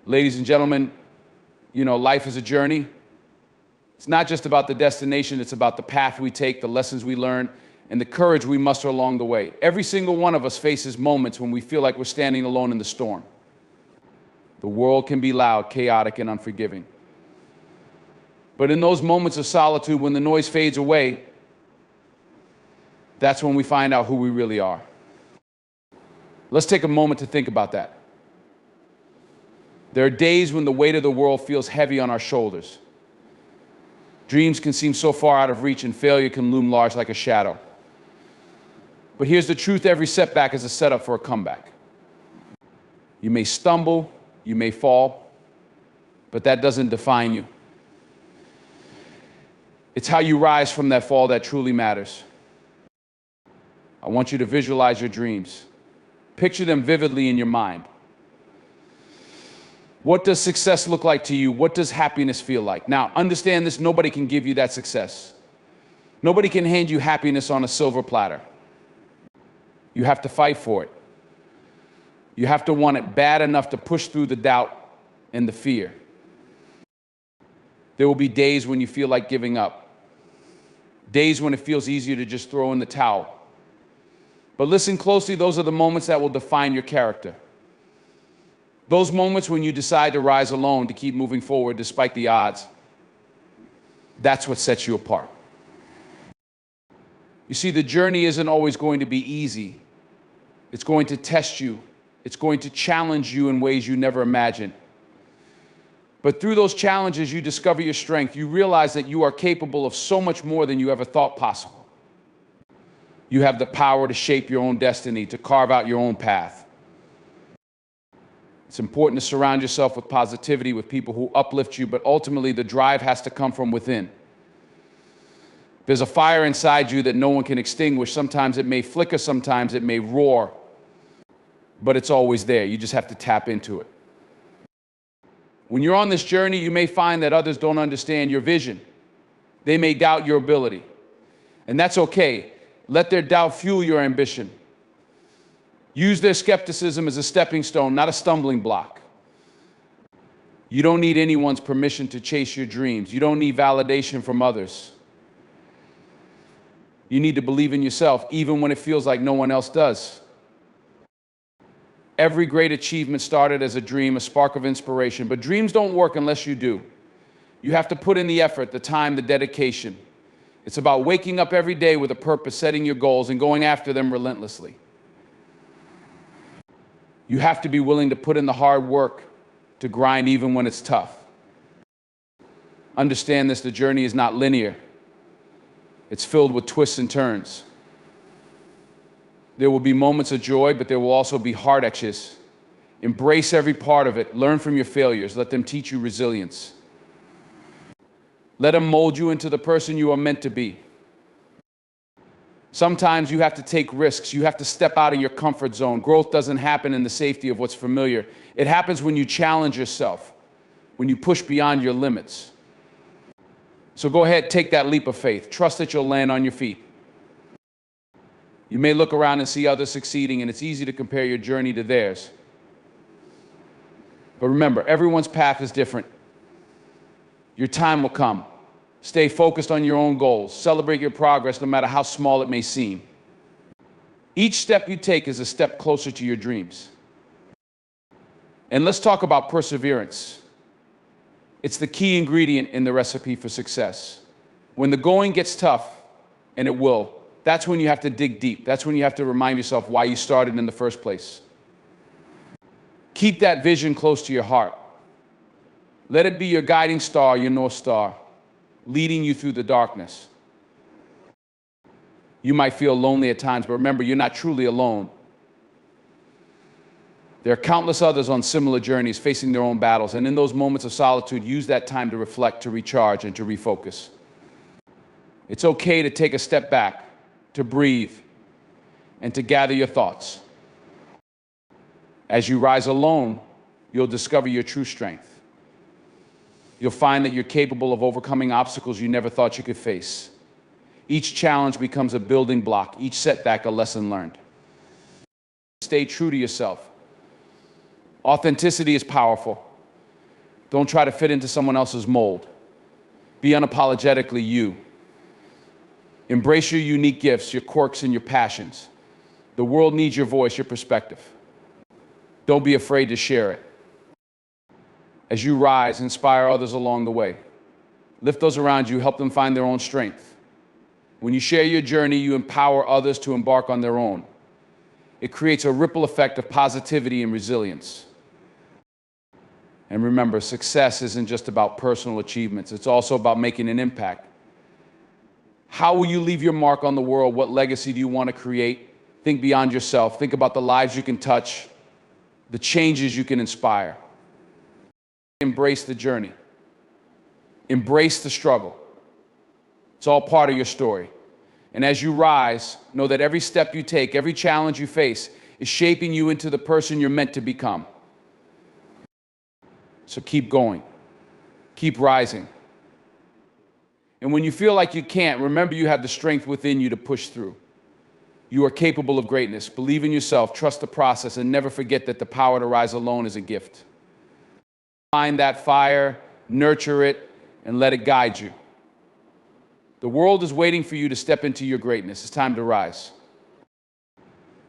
Ladies and gentlemen, life is a journey. It's not just about the destination, it's about the path we take, the lessons we learn, and the courage we muster along the way. Every single one of us faces moments when we feel like we're standing alone in the storm. The world can be loud, chaotic, and unforgiving. But in those moments of solitude, when the noise fades away, that's when we find out who we really are. Let's take a moment to think about that. There are days when the weight of the world feels heavy on our shoulders. Dreams can seem so far out of reach, and failure can loom large like a shadow. But here's the truth: every setback is a setup for a comeback. You may stumble, you may fall, but that doesn't define you. It's how you rise from that fall that truly matters. I want you to visualize your dreams. Picture them vividly in your mind. What does success look like to you? What does happiness feel like? Now, understand this: nobody can give you that success. Nobody can hand you happiness on a silver platter. You have to fight for it. You have to want it bad enough to push through the doubt and the fear. There will be days when you feel like giving up. Days when it feels easier to just throw in the towel. But listen closely, those are the moments that will define your character. Those moments when you decide to rise alone, to keep moving forward despite the odds. That's what sets you apart. You see, the journey isn't always going to be easy. It's going to test you. It's going to challenge you in ways you never imagined. But through those challenges, you discover your strength. You realize that you are capable of so much more than you ever thought possible. You have the power to shape your own destiny, to carve out your own path. It's important to surround yourself with positivity, with people who uplift you, but ultimately the drive has to come from within. There's a fire inside you that no one can extinguish. Sometimes it may flicker, sometimes it may roar, but it's always there. You just have to tap into it. When you're on this journey, you may find that others don't understand your vision. They may doubt your ability, and that's okay. Let their doubt fuel your ambition. Use their skepticism as a stepping stone, not a stumbling block. You don't need anyone's permission to chase your dreams. You don't need validation from others. You need to believe in yourself, even when it feels like no one else does. Every great achievement started as a dream, a spark of inspiration, but dreams don't work unless you do. You have to put in the effort, the time, the dedication. It's about waking up every day with a purpose, setting your goals, and going after them relentlessly. You have to be willing to put in the hard work, to grind even when it's tough. Understand this: the journey is not linear. It's filled with twists and turns. There will be moments of joy, but there will also be hard edges. Embrace every part of it. Learn from your failures. Let them teach you resilience. Let them mold you into the person you are meant to be. Sometimes you have to take risks. You have to step out of your comfort zone. Growth doesn't happen in the safety of what's familiar. It happens when you challenge yourself, when you push beyond your limits. So go ahead, take that leap of faith. Trust that you'll land on your feet. You may look around and see others succeeding, and it's easy to compare your journey to theirs. But remember, everyone's path is different. Your time will come. Stay focused on your own goals. Celebrate your progress, no matter how small it may seem. Each step you take is a step closer to your dreams. And let's talk about perseverance. It's the key ingredient in the recipe for success. When the going gets tough, and it will, that's when you have to dig deep. That's when you have to remind yourself why you started in the first place. Keep that vision close to your heart. Let it be your guiding star, your North Star, leading you through the darkness. You might feel lonely at times, but remember, you're not truly alone. There are countless others on similar journeys facing their own battles, and in those moments of solitude, use that time to reflect, to recharge, and to refocus. It's okay to take a step back, to breathe, and to gather your thoughts. As you rise alone, you'll discover your true strength. You'll find that you're capable of overcoming obstacles you never thought you could face. Each challenge becomes a building block, each setback a lesson learned. Stay true to yourself. Authenticity is powerful. Don't try to fit into someone else's mold. Be unapologetically you. Embrace your unique gifts, your quirks, and your passions. The world needs your voice, your perspective. Don't be afraid to share it. As you rise, inspire others along the way. Lift those around you, help them find their own strength. When you share your journey, you empower others to embark on their own. It creates a ripple effect of positivity and resilience. And remember, success isn't just about personal achievements. It's also about making an impact. How will you leave your mark on the world? What legacy do you want to create? Think beyond yourself. Think about the lives you can touch, the changes you can inspire. Embrace the journey. Embrace the struggle. It's all part of your story. And as you rise, know that every step you take, every challenge you face, is shaping you into the person you're meant to become. So keep going. Keep rising. And when you feel like you can't, remember you have the strength within you to push through. You are capable of greatness. Believe in yourself, trust the process, and never forget that the power to rise alone is a gift. Find that fire, nurture it, and let it guide you. The world is waiting for you to step into your greatness. It's time to rise.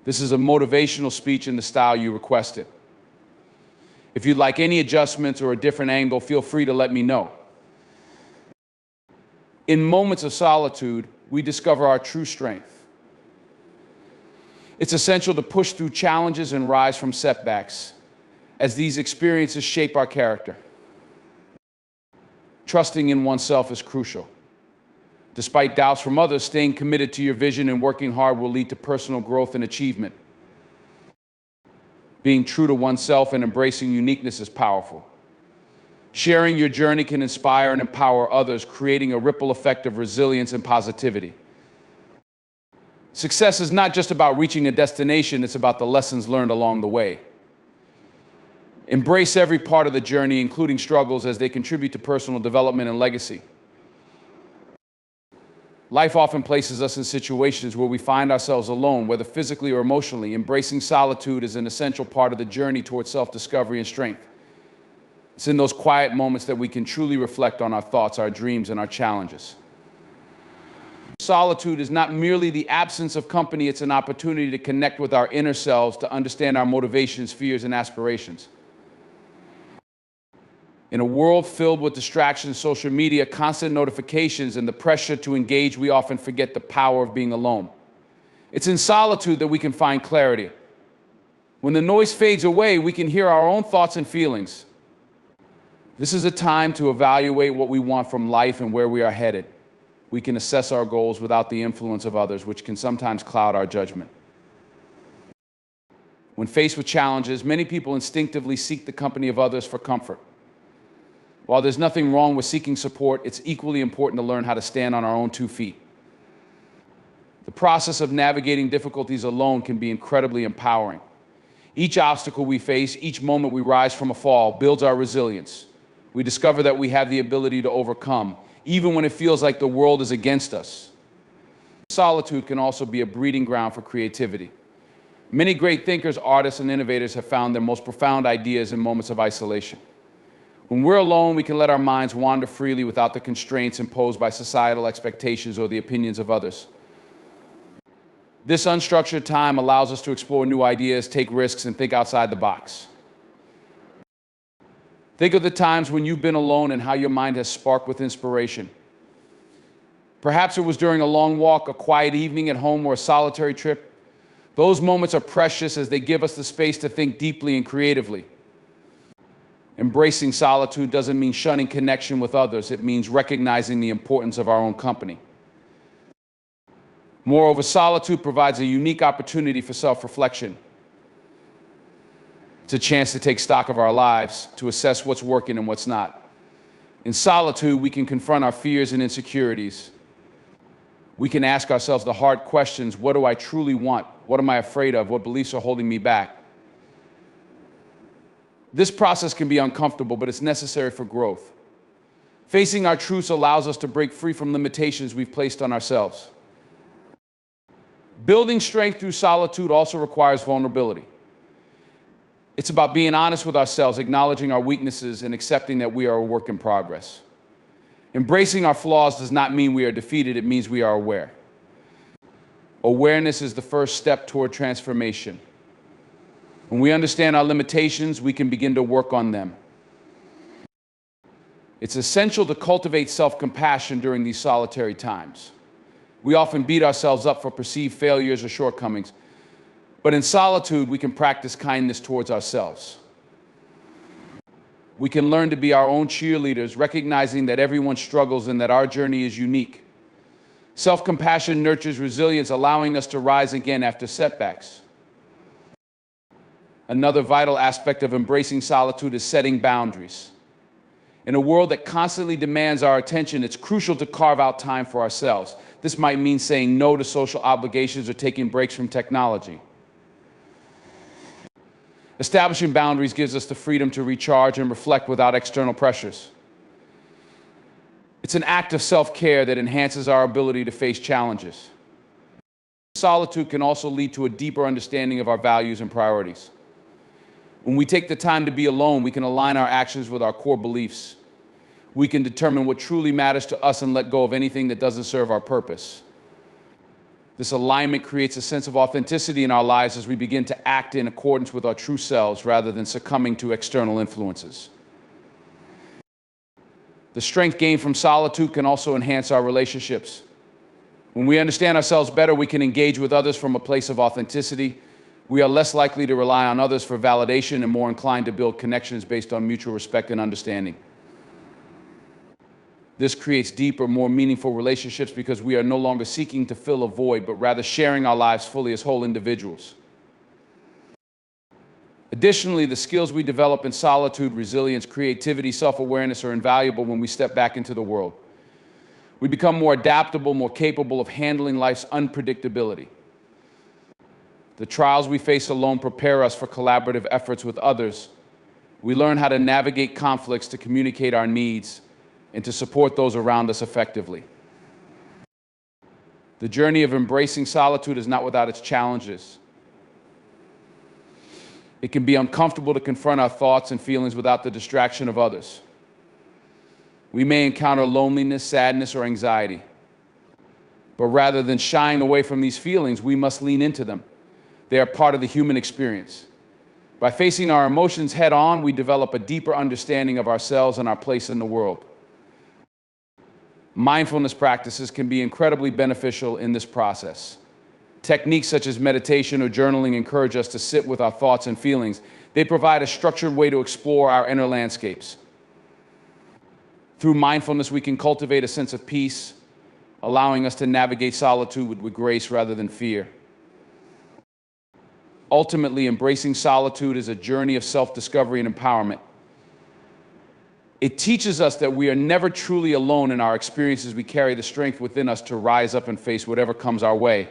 This is a motivational speech in the style you requested. If you'd like any adjustments or a different angle, feel free to let me know. In moments of solitude, we discover our true strength. It's essential to push through challenges and rise from setbacks, as these experiences shape our character. Trusting in oneself is crucial. Despite doubts from others, staying committed to your vision and working hard will lead to personal growth and achievement. Being true to oneself and embracing uniqueness is powerful. Sharing your journey can inspire and empower others, creating a ripple effect of resilience and positivity. Success is not just about reaching a destination, it's about the lessons learned along the way. Embrace every part of the journey, including struggles, as they contribute to personal development and legacy. Life often places us in situations where we find ourselves alone, whether physically or emotionally. Embracing solitude is an essential part of the journey towards self-discovery and strength. It's in those quiet moments that we can truly reflect on our thoughts, our dreams, and our challenges. Solitude is not merely the absence of company, it's an opportunity to connect with our inner selves, to understand our motivations, fears, and aspirations. In a world filled with distractions, social media, constant notifications, and the pressure to engage, we often forget the power of being alone. It's in solitude that we can find clarity. When the noise fades away, we can hear our own thoughts and feelings. This is a time to evaluate what we want from life and where we are headed. We can assess our goals without the influence of others, which can sometimes cloud our judgment. When faced with challenges, many people instinctively seek the company of others for comfort. While there's nothing wrong with seeking support, it's equally important to learn how to stand on our own 2 feet. The process of navigating difficulties alone can be incredibly empowering. Each obstacle we face, each moment we rise from a fall, builds our resilience. We discover that we have the ability to overcome, even when it feels like the world is against us. Solitude can also be a breeding ground for creativity. Many great thinkers, artists, and innovators have found their most profound ideas in moments of isolation. When we're alone, we can let our minds wander freely without the constraints imposed by societal expectations or the opinions of others. This unstructured time allows us to explore new ideas, take risks, and think outside the box. Think of the times when you've been alone and how your mind has sparked with inspiration. Perhaps it was during a long walk, a quiet evening at home, or a solitary trip. Those moments are precious as they give us the space to think deeply and creatively. Embracing solitude doesn't mean shunning connection with others. It means recognizing the importance of our own company. Moreover, solitude provides a unique opportunity for self-reflection. It's a chance to take stock of our lives, to assess what's working and what's not. In solitude, we can confront our fears and insecurities. We can ask ourselves the hard questions: what do I truly want? What am I afraid of? What beliefs are holding me back? This process can be uncomfortable, but it's necessary for growth. Facing our truths allows us to break free from limitations we've placed on ourselves. Building strength through solitude also requires vulnerability. It's about being honest with ourselves, acknowledging our weaknesses, and accepting that we are a work in progress. Embracing our flaws does not mean we are defeated, it means we are aware. Awareness is the first step toward transformation. When we understand our limitations, we can begin to work on them. It's essential to cultivate self-compassion during these solitary times. We often beat ourselves up for perceived failures or shortcomings, but in solitude, we can practice kindness towards ourselves. We can learn to be our own cheerleaders, recognizing that everyone struggles and that our journey is unique. Self-compassion nurtures resilience, allowing us to rise again after setbacks. Another vital aspect of embracing solitude is setting boundaries. In a world that constantly demands our attention, it's crucial to carve out time for ourselves. This might mean saying no to social obligations or taking breaks from technology. Establishing boundaries gives us the freedom to recharge and reflect without external pressures. It's an act of self-care that enhances our ability to face challenges. Solitude can also lead to a deeper understanding of our values and priorities. When we take the time to be alone, we can align our actions with our core beliefs. We can determine what truly matters to us and let go of anything that doesn't serve our purpose. This alignment creates a sense of authenticity in our lives as we begin to act in accordance with our true selves rather than succumbing to external influences. The strength gained from solitude can also enhance our relationships. When we understand ourselves better, we can engage with others from a place of authenticity. We are less likely to rely on others for validation and more inclined to build connections based on mutual respect and understanding. This creates deeper, more meaningful relationships because we are no longer seeking to fill a void, but rather sharing our lives fully as whole individuals. Additionally, the skills we develop in solitude, resilience, creativity, self-awareness are invaluable when we step back into the world. We become more adaptable, more capable of handling life's unpredictability. The trials we face alone prepare us for collaborative efforts with others. We learn how to navigate conflicts, to communicate our needs, and to support those around us effectively. The journey of embracing solitude is not without its challenges. It can be uncomfortable to confront our thoughts and feelings without the distraction of others. We may encounter loneliness, sadness, or anxiety. But rather than shying away from these feelings, we must lean into them. They are part of the human experience. By facing our emotions head on, we develop a deeper understanding of ourselves and our place in the world. Mindfulness practices can be incredibly beneficial in this process. Techniques such as meditation or journaling encourage us to sit with our thoughts and feelings. They provide a structured way to explore our inner landscapes. Through mindfulness, we can cultivate a sense of peace, allowing us to navigate solitude with grace rather than fear. Ultimately, embracing solitude is a journey of self-discovery and empowerment. It teaches us that we are never truly alone in our experiences. We carry the strength within us to rise up and face whatever comes our way.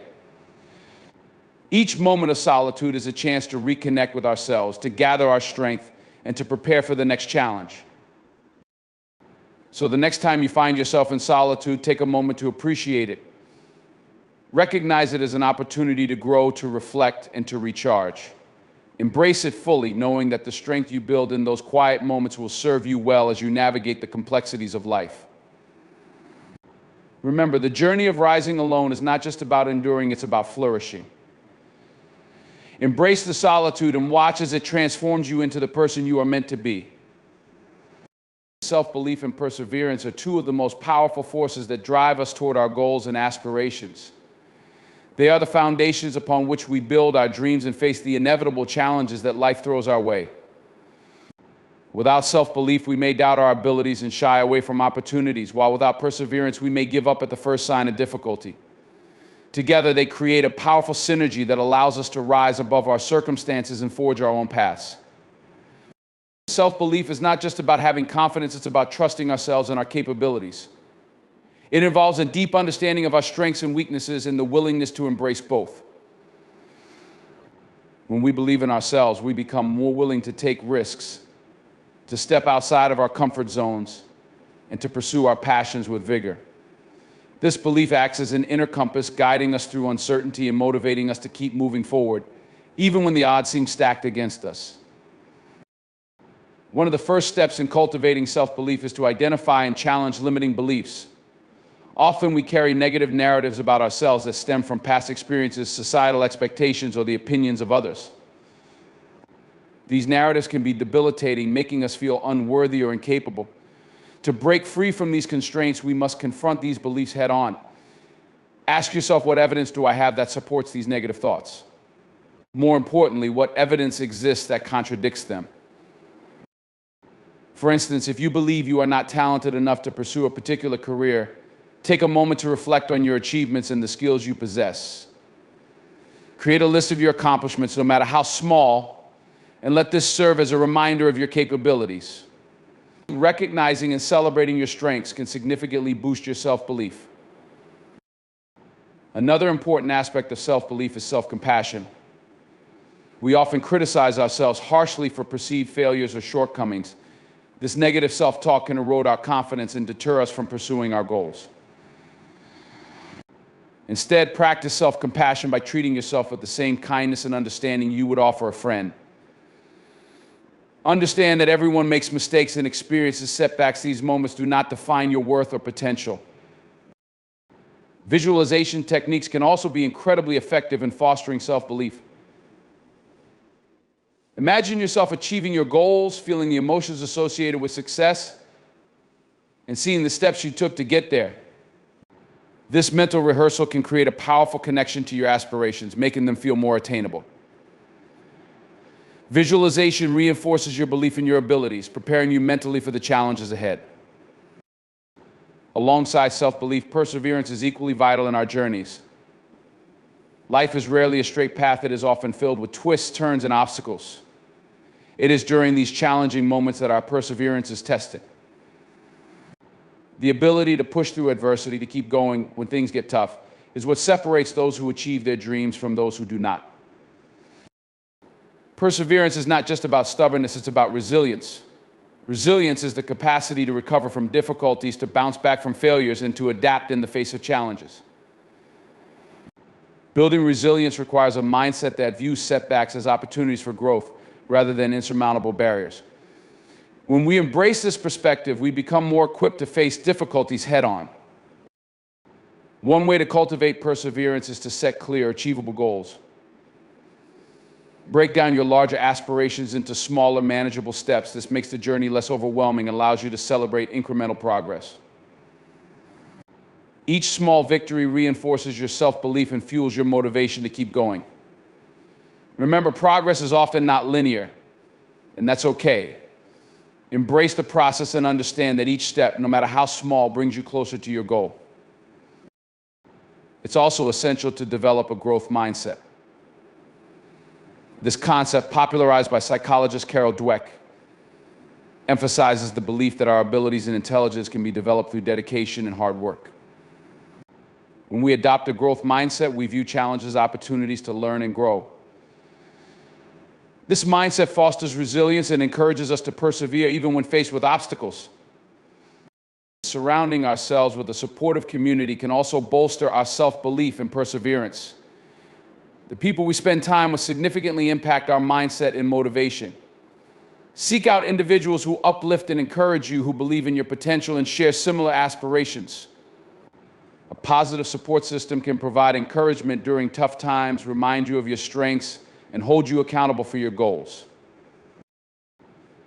Each moment of solitude is a chance to reconnect with ourselves, to gather our strength, and to prepare for the next challenge. So the next time you find yourself in solitude, take a moment to appreciate it. Recognize it as an opportunity to grow, to reflect, and to recharge. Embrace it fully, knowing that the strength you build in those quiet moments will serve you well as you navigate the complexities of life. Remember, the journey of rising alone is not just about enduring, it's about flourishing. Embrace the solitude and watch as it transforms you into the person you are meant to be. Self-belief and perseverance are two of the most powerful forces that drive us toward our goals and aspirations. They are the foundations upon which we build our dreams and face the inevitable challenges that life throws our way. Without self-belief, we may doubt our abilities and shy away from opportunities, while without perseverance, we may give up at the first sign of difficulty. Together, they create a powerful synergy that allows us to rise above our circumstances and forge our own paths. Self-belief is not just about having confidence, it's about trusting ourselves and our capabilities. It involves a deep understanding of our strengths and weaknesses and the willingness to embrace both. When we believe in ourselves, we become more willing to take risks, to step outside of our comfort zones, and to pursue our passions with vigor. This belief acts as an inner compass, guiding us through uncertainty and motivating us to keep moving forward, even when the odds seem stacked against us. One of the first steps in cultivating self-belief is to identify and challenge limiting beliefs. Often we carry negative narratives about ourselves that stem from past experiences, societal expectations, or the opinions of others. These narratives can be debilitating, making us feel unworthy or incapable. To break free from these constraints, we must confront these beliefs head on. Ask yourself, what evidence do I have that supports these negative thoughts? More importantly, what evidence exists that contradicts them? For instance, if you believe you are not talented enough to pursue a particular career, take a moment to reflect on your achievements and the skills you possess. Create a list of your accomplishments, no matter how small, and let this serve as a reminder of your capabilities. Recognizing and celebrating your strengths can significantly boost your self-belief. Another important aspect of self-belief is self-compassion. We often criticize ourselves harshly for perceived failures or shortcomings. This negative self-talk can erode our confidence and deter us from pursuing our goals. Instead, practice self-compassion by treating yourself with the same kindness and understanding you would offer a friend. Understand that everyone makes mistakes and experiences setbacks. These moments do not define your worth or potential. Visualization techniques can also be incredibly effective in fostering self-belief. Imagine yourself achieving your goals, feeling the emotions associated with success, and seeing the steps you took to get there. This mental rehearsal can create a powerful connection to your aspirations, making them feel more attainable. Visualization reinforces your belief in your abilities, preparing you mentally for the challenges ahead. Alongside self-belief, perseverance is equally vital in our journeys. Life is rarely a straight path. It is often filled with twists, turns, and obstacles. It is during these challenging moments that our perseverance is tested. The ability to push through adversity, to keep going when things get tough, is what separates those who achieve their dreams from those who do not. Perseverance is not just about stubbornness, it's about resilience. Resilience is the capacity to recover from difficulties, to bounce back from failures, and to adapt in the face of challenges. Building resilience requires a mindset that views setbacks as opportunities for growth rather than insurmountable barriers. When we embrace this perspective, we become more equipped to face difficulties head-on. One way to cultivate perseverance is to set clear, achievable goals. Break down your larger aspirations into smaller, manageable steps. This makes the journey less overwhelming and allows you to celebrate incremental progress. Each small victory reinforces your self-belief and fuels your motivation to keep going. Remember, progress is often not linear, and that's okay. Embrace the process and understand that each step, no matter how small, brings you closer to your goal. It's also essential to develop a growth mindset. This concept, popularized by psychologist Carol Dweck, emphasizes the belief that our abilities and intelligence can be developed through dedication and hard work. When we adopt a growth mindset, we view challenges as opportunities to learn and grow. This mindset fosters resilience and encourages us to persevere even when faced with obstacles. Surrounding ourselves with a supportive community can also bolster our self-belief and perseverance. The people we spend time with significantly impact our mindset and motivation. Seek out individuals who uplift and encourage you, who believe in your potential and share similar aspirations. A positive support system can provide encouragement during tough times, remind you of your strengths, and hold you accountable for your goals.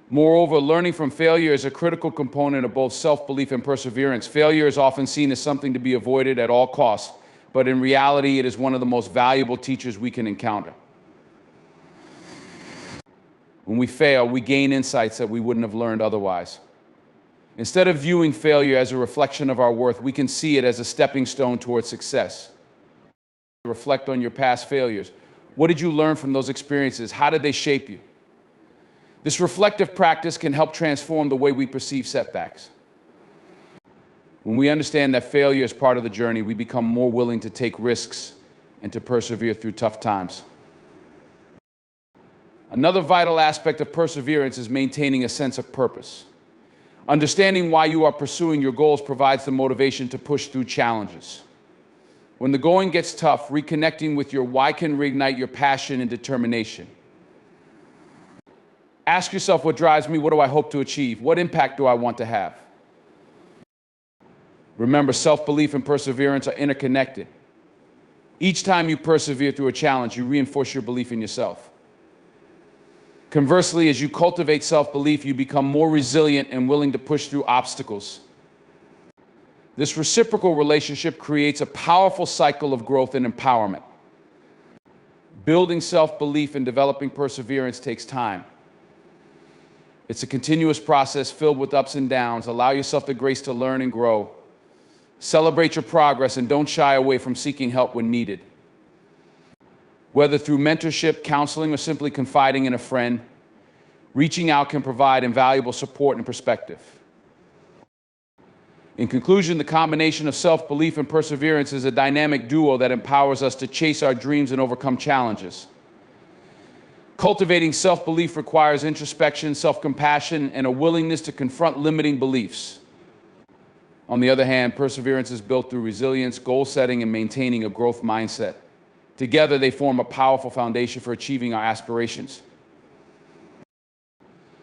Moreover, learning from failure is a critical component of both self-belief and perseverance. Failure is often seen as something to be avoided at all costs, but in reality, it is one of the most valuable teachers we can encounter. When we fail, we gain insights that we wouldn't have learned otherwise. Instead of viewing failure as a reflection of our worth, we can see it as a stepping stone towards success. Reflect on your past failures. What did you learn from those experiences? How did they shape you? This reflective practice can help transform the way we perceive setbacks. When we understand that failure is part of the journey, we become more willing to take risks and to persevere through tough times. Another vital aspect of perseverance is maintaining a sense of purpose. Understanding why you are pursuing your goals provides the motivation to push through challenges. When the going gets tough, reconnecting with your why can reignite your passion and determination. Ask yourself what drives me, what do I hope to achieve, what impact do I want to have? Remember, self-belief and perseverance are interconnected. Each time you persevere through a challenge, you reinforce your belief in yourself. Conversely, as you cultivate self-belief, you become more resilient and willing to push through obstacles. This reciprocal relationship creates a powerful cycle of growth and empowerment. Building self-belief and developing perseverance takes time. It's a continuous process filled with ups and downs. Allow yourself the grace to learn and grow. Celebrate your progress and don't shy away from seeking help when needed. Whether through mentorship, counseling, or simply confiding in a friend, reaching out can provide invaluable support and perspective. In conclusion, the combination of self-belief and perseverance is a dynamic duo that empowers us to chase our dreams and overcome challenges. Cultivating self-belief requires introspection, self-compassion, and a willingness to confront limiting beliefs. On the other hand, perseverance is built through resilience, goal setting, and maintaining a growth mindset. Together, they form a powerful foundation for achieving our aspirations.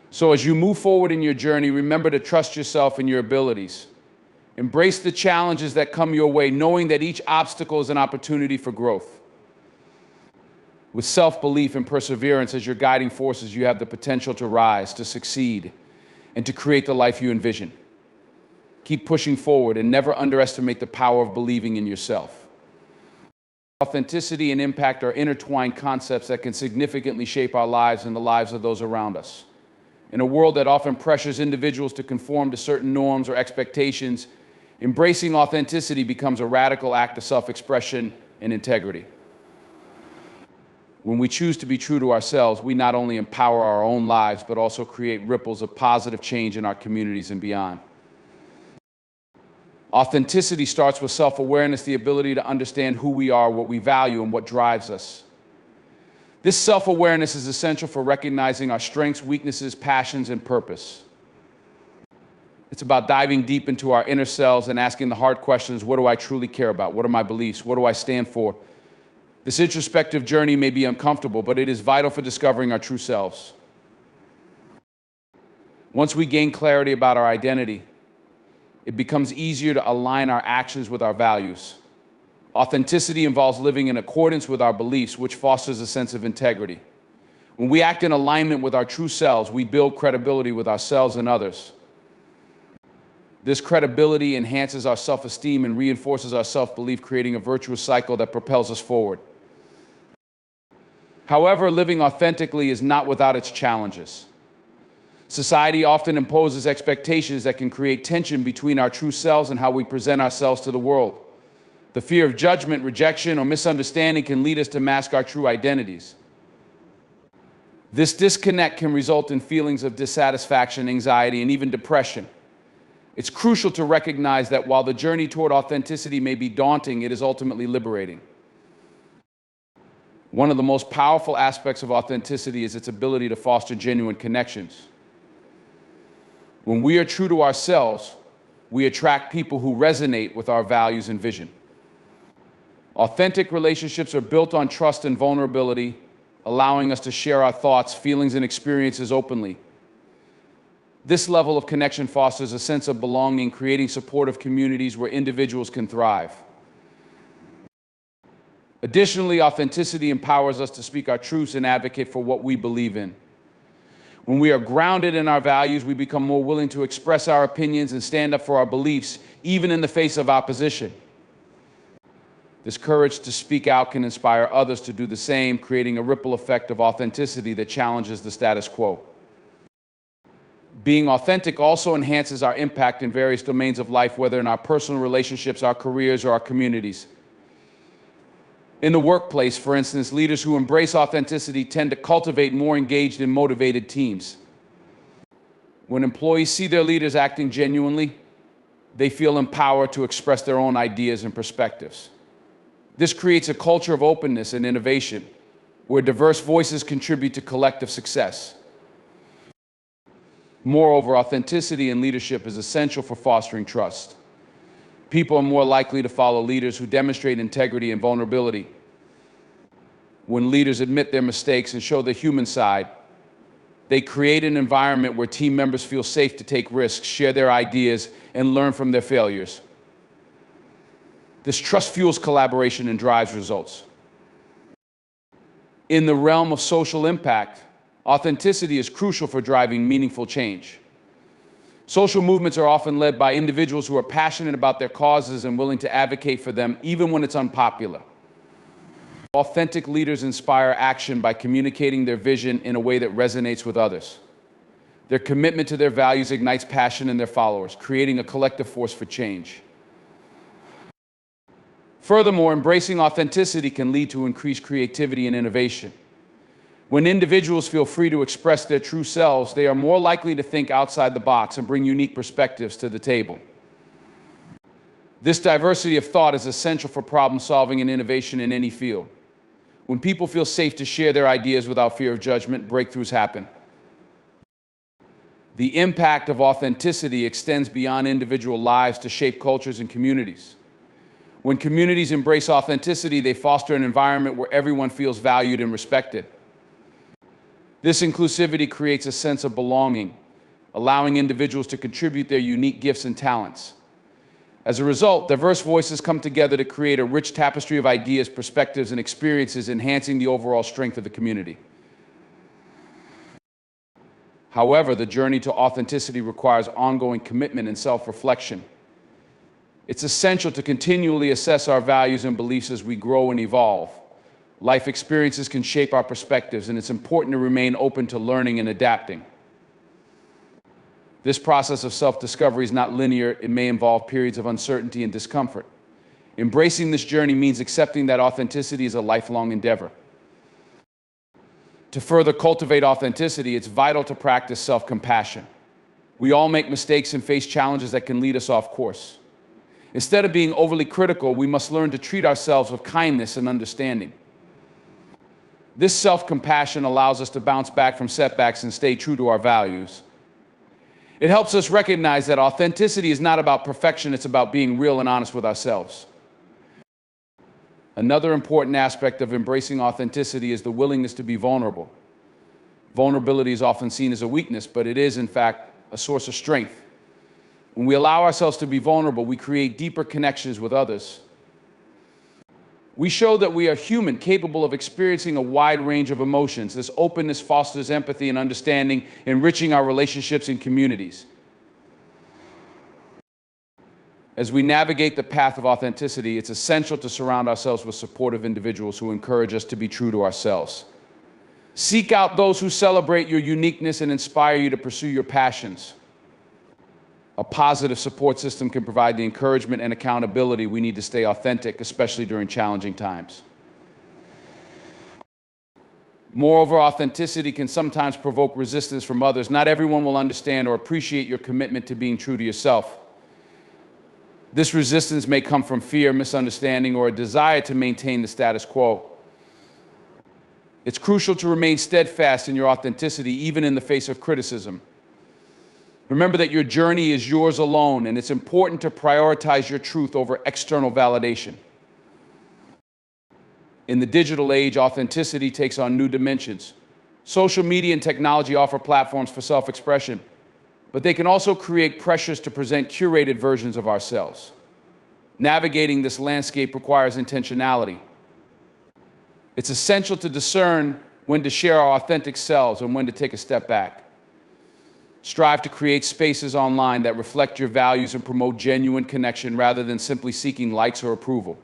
So as you move forward in your journey, remember to trust yourself and your abilities. Embrace the challenges that come your way, knowing that each obstacle is an opportunity for growth. With self-belief and perseverance as your guiding forces, you have the potential to rise, to succeed, and to create the life you envision. Keep pushing forward and never underestimate the power of believing in yourself. Authenticity and impact are intertwined concepts that can significantly shape our lives and the lives of those around us. In a world that often pressures individuals to conform to certain norms or expectations, embracing authenticity becomes a radical act of self-expression and integrity. When we choose to be true to ourselves, we not only empower our own lives, but also create ripples of positive change in our communities and beyond. Authenticity starts with self-awareness, the ability to understand who we are, what we value, and what drives us. This self-awareness is essential for recognizing our strengths, weaknesses, passions, and purpose. It's about diving deep into our inner selves and asking the hard questions: what do I truly care about? What are my beliefs? What do I stand for? This introspective journey may be uncomfortable, but it is vital for discovering our true selves. Once we gain clarity about our identity, it becomes easier to align our actions with our values. Authenticity involves living in accordance with our beliefs, which fosters a sense of integrity. When we act in alignment with our true selves, we build credibility with ourselves and others. This credibility enhances our self-esteem and reinforces our self-belief, creating a virtuous cycle that propels us forward. However, living authentically is not without its challenges. Society often imposes expectations that can create tension between our true selves and how we present ourselves to the world. The fear of judgment, rejection, or misunderstanding can lead us to mask our true identities. This disconnect can result in feelings of dissatisfaction, anxiety, and even depression. It's crucial to recognize that while the journey toward authenticity may be daunting, it is ultimately liberating. One of the most powerful aspects of authenticity is its ability to foster genuine connections. When we are true to ourselves, we attract people who resonate with our values and vision. Authentic relationships are built on trust and vulnerability, allowing us to share our thoughts, feelings, and experiences openly. This level of connection fosters a sense of belonging, creating supportive communities where individuals can thrive. Additionally, authenticity empowers us to speak our truths and advocate for what we believe in. When we are grounded in our values, we become more willing to express our opinions and stand up for our beliefs, even in the face of opposition. This courage to speak out can inspire others to do the same, creating a ripple effect of authenticity that challenges the status quo. Being authentic also enhances our impact in various domains of life, whether in our personal relationships, our careers, or our communities. In the workplace, for instance, leaders who embrace authenticity tend to cultivate more engaged and motivated teams. When employees see their leaders acting genuinely, they feel empowered to express their own ideas and perspectives. This creates a culture of openness and innovation, where diverse voices contribute to collective success. Moreover, authenticity in leadership is essential for fostering trust. People are more likely to follow leaders who demonstrate integrity and vulnerability. When leaders admit their mistakes and show the human side, They create an environment where team members feel safe to take risks, share their ideas, and learn from their failures. This trust fuels collaboration and drives results. In the realm of social impact, authenticity is crucial for driving meaningful change. Social movements are often led by individuals who are passionate about their causes and willing to advocate for them, even when it's unpopular. Authentic leaders inspire action by communicating their vision in a way that resonates with others. Their commitment to their values ignites passion in their followers, creating a collective force for change. Furthermore, embracing authenticity can lead to increased creativity and innovation. When individuals feel free to express their true selves, they are more likely to think outside the box and bring unique perspectives to the table. This diversity of thought is essential for problem solving and innovation in any field. When people feel safe to share their ideas without fear of judgment, breakthroughs happen. The impact of authenticity extends beyond individual lives to shape cultures and communities. When communities embrace authenticity, they foster an environment where everyone feels valued and respected. This inclusivity creates a sense of belonging, allowing individuals to contribute their unique gifts and talents. As a result, diverse voices come together to create a rich tapestry of ideas, perspectives, and experiences, enhancing the overall strength of the community. However, the journey to authenticity requires ongoing commitment and self-reflection. It's essential to continually assess our values and beliefs as we grow and evolve. Life experiences can shape our perspectives, and it's important to remain open to learning and adapting. This process of self-discovery is not linear. It may involve periods of uncertainty and discomfort. Embracing this journey means accepting that authenticity is a lifelong endeavor. To further cultivate authenticity, it's vital to practice self-compassion. We all make mistakes and face challenges that can lead us off course. Instead of being overly critical, we must learn to treat ourselves with kindness and understanding. This self-compassion allows us to bounce back from setbacks and stay true to our values. It helps us recognize that authenticity is not about perfection, it's about being real and honest with ourselves. Another important aspect of embracing authenticity is the willingness to be vulnerable. Vulnerability is often seen as a weakness, but it is, in fact, a source of strength. When we allow ourselves to be vulnerable, we create deeper connections with others. We show that we are human, capable of experiencing a wide range of emotions. This openness fosters empathy and understanding, enriching our relationships and communities. As we navigate the path of authenticity, it's essential to surround ourselves with supportive individuals who encourage us to be true to ourselves. Seek out those who celebrate your uniqueness and inspire you to pursue your passions. A positive support system can provide the encouragement and accountability we need to stay authentic, especially during challenging times. Moreover, authenticity can sometimes provoke resistance from others. Not everyone will understand or appreciate your commitment to being true to yourself. This resistance may come from fear, misunderstanding, or a desire to maintain the status quo. It's crucial to remain steadfast in your authenticity, even in the face of criticism. Remember that your journey is yours alone, and it's important to prioritize your truth over external validation. In the digital age, authenticity takes on new dimensions. Social media and technology offer platforms for self-expression, but they can also create pressures to present curated versions of ourselves. Navigating this landscape requires intentionality. It's essential to discern when to share our authentic selves and when to take a step back. Strive to create spaces online that reflect your values and promote genuine connection rather than simply seeking likes or approval.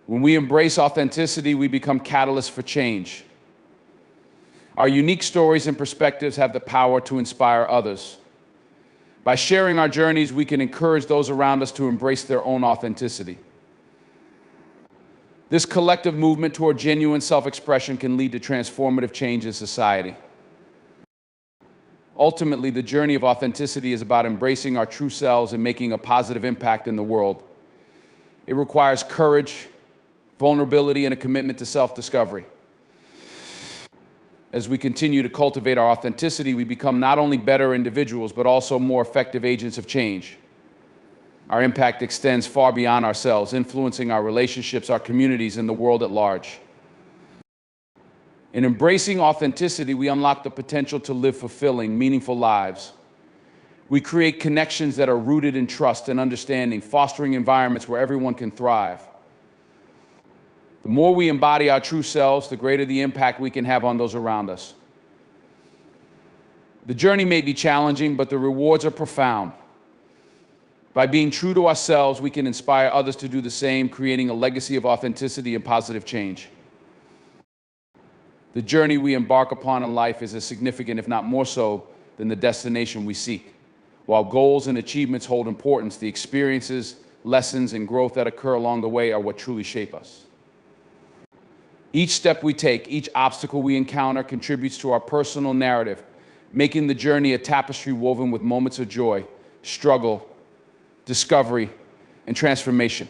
When we embrace authenticity, we become catalysts for change. Our unique stories and perspectives have the power to inspire others. By sharing our journeys, we can encourage those around us to embrace their own authenticity. This collective movement toward genuine self-expression can lead to transformative change in society. Ultimately, the journey of authenticity is about embracing our true selves and making a positive impact in the world. It requires courage, vulnerability, and a commitment to self-discovery. As we continue to cultivate our authenticity, we become not only better individuals, but also more effective agents of change. Our impact extends far beyond ourselves, influencing our relationships, our communities, and the world at large. In embracing authenticity, we unlock the potential to live fulfilling, meaningful lives. We create connections that are rooted in trust and understanding, fostering environments where everyone can thrive. The more we embody our true selves, the greater the impact we can have on those around us. The journey may be challenging, but the rewards are profound. By being true to ourselves, we can inspire others to do the same, creating a legacy of authenticity and positive change. The journey we embark upon in life is as significant, if not more so, than the destination we seek. While goals and achievements hold importance, the experiences, lessons, and growth that occur along the way are what truly shape us. Each step we take, each obstacle we encounter contributes to our personal narrative, making the journey a tapestry woven with moments of joy, struggle, discovery, and transformation.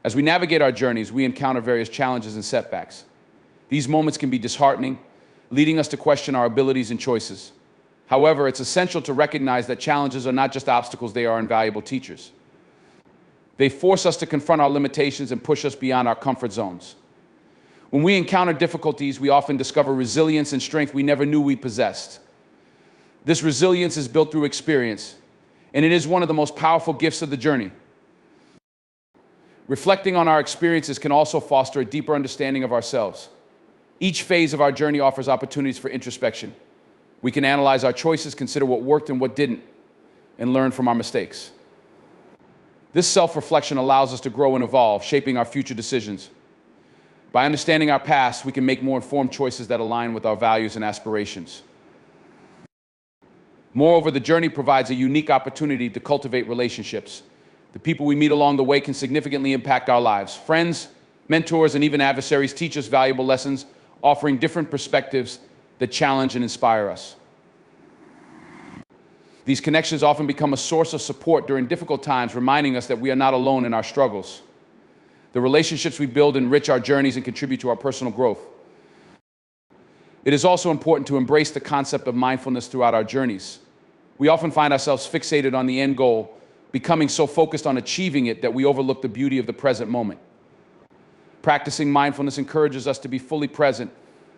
As we navigate our journeys, we encounter various challenges and setbacks. These moments can be disheartening, leading us to question our abilities and choices. However, it's essential to recognize that challenges are not just obstacles, they are invaluable teachers. They force us to confront our limitations and push us beyond our comfort zones. When we encounter difficulties, we often discover resilience and strength we never knew we possessed. This resilience is built through experience, and it is one of the most powerful gifts of the journey. Reflecting on our experiences can also foster a deeper understanding of ourselves. Each phase of our journey offers opportunities for introspection. We can analyze our choices, consider what worked and what didn't, and learn from our mistakes. This self-reflection allows us to grow and evolve, shaping our future decisions. By understanding our past, we can make more informed choices that align with our values and aspirations. Moreover, the journey provides a unique opportunity to cultivate relationships. The people we meet along the way can significantly impact our lives. Friends, mentors, and even adversaries teach us valuable lessons, offering different perspectives that challenge and inspire us. These connections often become a source of support during difficult times, reminding us that we are not alone in our struggles. The relationships we build enrich our journeys and contribute to our personal growth. It is also important to embrace the concept of mindfulness throughout our journeys. We often find ourselves fixated on the end goal, becoming so focused on achieving it that we overlook the beauty of the present moment. Practicing mindfulness encourages us to be fully present,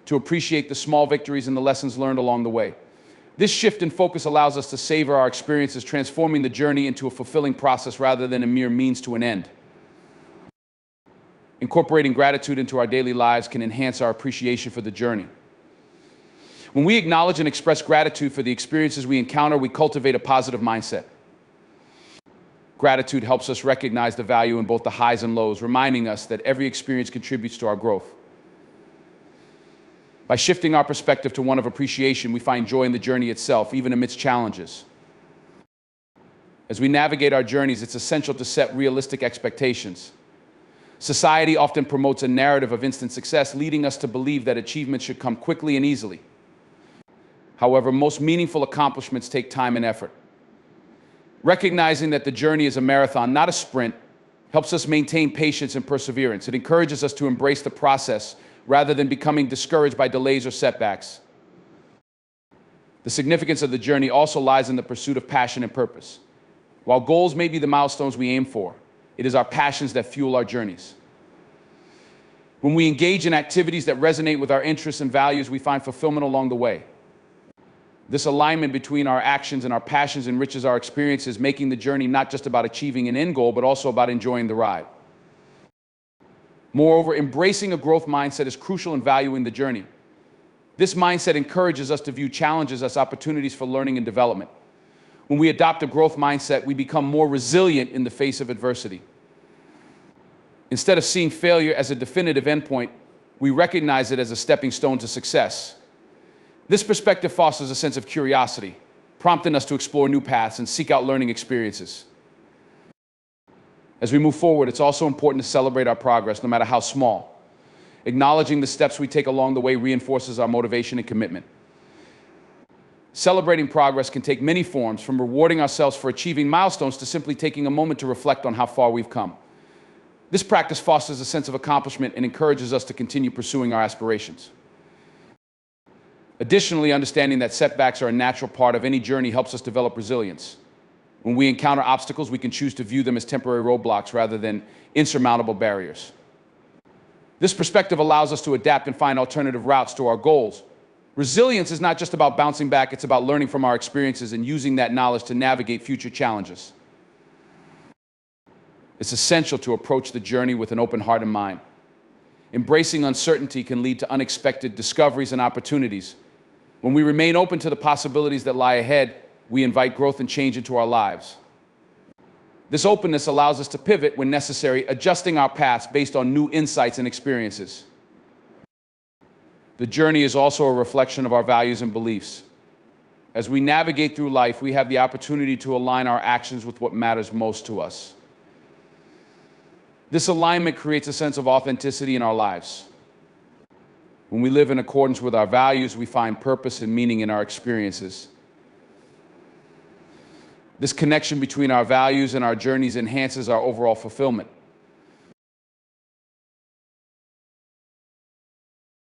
to appreciate the small victories and the lessons learned along the way. This shift in focus allows us to savor our experiences, transforming the journey into a fulfilling process rather than a mere means to an end. Incorporating gratitude into our daily lives can enhance our appreciation for the journey. When we acknowledge and express gratitude for the experiences we encounter, we cultivate a positive mindset. Gratitude helps us recognize the value in both the highs and lows, reminding us that every experience contributes to our growth. By shifting our perspective to one of appreciation, we find joy in the journey itself, even amidst challenges. As we navigate our journeys, it's essential to set realistic expectations. Society often promotes a narrative of instant success, leading us to believe that achievements should come quickly and easily. However, most meaningful accomplishments take time and effort. Recognizing that the journey is a marathon, not a sprint, helps us maintain patience and perseverance. It encourages us to embrace the process rather than becoming discouraged by delays or setbacks. The significance of the journey also lies in the pursuit of passion and purpose. While goals may be the milestones we aim for, it is our passions that fuel our journeys. When we engage in activities that resonate with our interests and values, we find fulfillment along the way. This alignment between our actions and our passions enriches our experiences, making the journey not just about achieving an end goal, but also about enjoying the ride. Moreover, embracing a growth mindset is crucial in valuing the journey. This mindset encourages us to view challenges as opportunities for learning and development. When we adopt a growth mindset, we become more resilient in the face of adversity. Instead of seeing failure as a definitive endpoint, we recognize it as a stepping stone to success. This perspective fosters a sense of curiosity, prompting us to explore new paths and seek out learning experiences. As we move forward, it's also important to celebrate our progress, no matter how small. Acknowledging the steps we take along the way reinforces our motivation and commitment. Celebrating progress can take many forms, from rewarding ourselves for achieving milestones to simply taking a moment to reflect on how far we've come. This practice fosters a sense of accomplishment and encourages us to continue pursuing our aspirations. Additionally, understanding that setbacks are a natural part of any journey helps us develop resilience. When we encounter obstacles, we can choose to view them as temporary roadblocks rather than insurmountable barriers. This perspective allows us to adapt and find alternative routes to our goals. Resilience is not just about bouncing back, it's about learning from our experiences and using that knowledge to navigate future challenges. It's essential to approach the journey with an open heart and mind. Embracing uncertainty can lead to unexpected discoveries and opportunities. When we remain open to the possibilities that lie ahead, we invite growth and change into our lives. This openness allows us to pivot when necessary, adjusting our paths based on new insights and experiences. The journey is also a reflection of our values and beliefs. As we navigate through life, we have the opportunity to align our actions with what matters most to us. This alignment creates a sense of authenticity in our lives. When we live in accordance with our values, we find purpose and meaning in our experiences. This connection between our values and our journeys enhances our overall fulfillment.